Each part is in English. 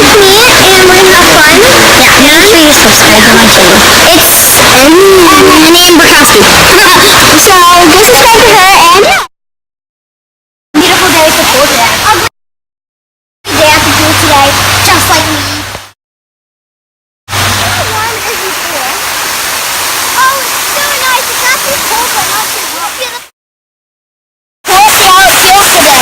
with me, and we're gonna have fun. Yeah, make sure you subscribe to my channel. It's Annie Burkowski. So go subscribe to her, and yeah. Beautiful day for pool today. A day at the pool today, just like me. How warm is the pool? Oh, it's so nice. It's not too cold, but not too hot. We'll see how it feels today.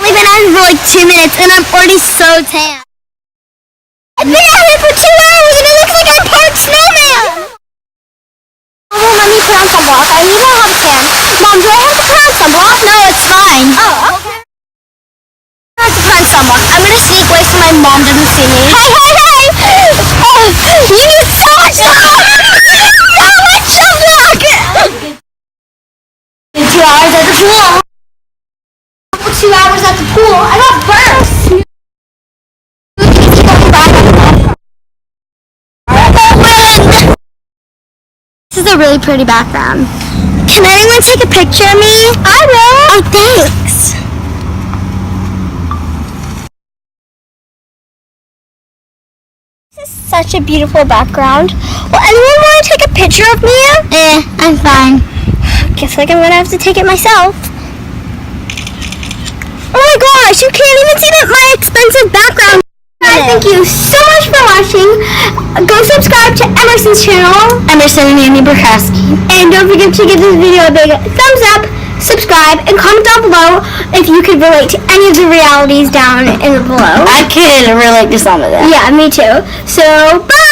I've only been out here for like 2 minutes, and I'm already so tan. I've been out here for 2 hours, and it looks like I'm part snowman. Mom won't let me put on sunblock. I need to have a tan. Mom, do I have to put on sunblock? No, it's fine. Oh, okay. I have to put on sunblock. I'm gonna sneak away so my mom doesn't see me. Hey, hey, hey! Oh, you need so much sunblock! So much sunblock! 2 hours at the pool. 2 hours at the pool. I got burst. This is a really pretty background. Can anyone take a picture of me? I will. Oh, thanks. This is such a beautiful background. Will anyone want to take a picture of me? I'm fine. Guess like I'm gonna have to take it myself. Oh my gosh, you can't even see that my expensive background. Guys, thank you so much for watching. Go subscribe to Emerson's channel, Emerson and Annie Burkowski. And don't forget to give this video a big thumbs up, subscribe, and comment down below if you could relate to any of the realities down in the below. I could relate to some of them. Yeah, me too. So, bye!